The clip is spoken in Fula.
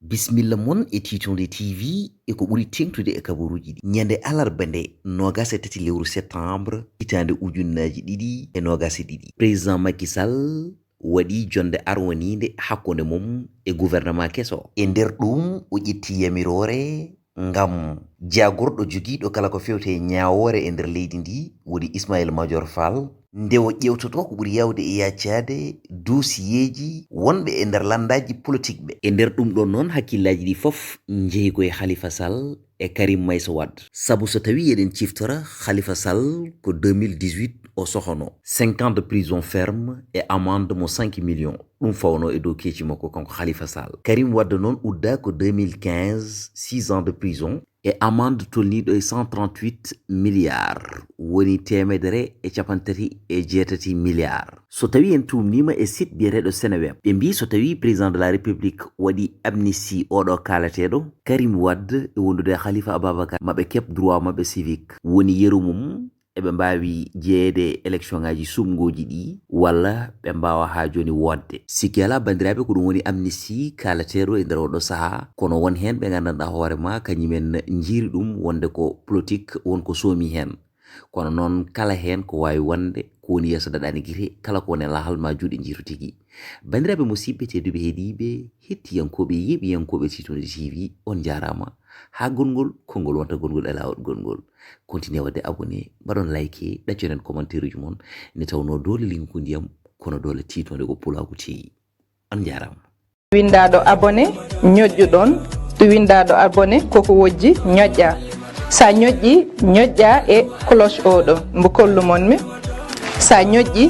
Bismillah mon e Titonde TV e ko ɓuri tengtude e kabaruji ɗi. Nyande alarba nde 23 lewru septembre hitande ujunnaji ɗiɗi e 22. Président Macky Sall waɗi jonde arwonide hakkunde mum e gouvernement keso. E nder ɗum o ƴetti yamirore ngam jagorɗo jogiiɗo kala ko fewte ñawore e nder leydi ndi woni Ismaïla Madior Fall nde o ƴewtoto ko ɓuri yawde e yaccade dosiyeji wonɓe e nder landaji politique ɓe. E nder ɗum ɗon noon hakkillaji ɗi fof jeeyi koye Khalifa Sall e Karim Meïssa Wade. Sabu so tawi eɗen ciftora Khalifa Sall ko 2018 o sohono 5 ans de prison ferme et amende mo 5 millions. ɗum fawno e dow keeci makko kanko Khalifa Sall. Karim Wade noon udda ko 2015 6 ans de prison et amende tolniɗo e 138 milliards woni temedere e capantati e jeetati milliards. So tawi en tumnima e site biyeteɗo Seneweb ɓe mbi so tawi président de la république waɗi amnistie oɗo kalateɗo Karim Wade e wondude Khalifa Ababacar maɓe keɓ droit maɓe civique woni yeru mum eɓe mbawi jeeyede élection ngaji sumgoji ɗi walla ɓe mbawa ha joni wodde. Sikki ala bandiraɓe ko ɗum woni amnistie kalateɗo e nder oɗo saaha kono won hen ɓe gandanɗa hoorema kañumen jiiri ɗum wonde ko politique wonko soomi hen kono noon kala hen ko wawi wonde ko woni yeeso daɗani guite kala ko woni lahal ma juuɗe jiitu tigui. Bandiraɓe musidɓe tedduɓe heeɗiɓe hettiyankoɓe yeɓiyankoɓe Titonde TV on jarama ha gongol konngol wonta gongol e lawol gongol. Continue wadde abonné mbaɗon like ɗacconen commentaire uji mon ne tawno dole linku ndiyam kono dole Titonde ko pulaku teyi on jarama. Windaɗo abonné ñoƴƴuɗon ɗo windaɗo abonné koko wojji ñoƴƴa sa ñoƴƴi ñoƴƴa e cloche oɗo mbo kollu mon mi sa ñoƴƴi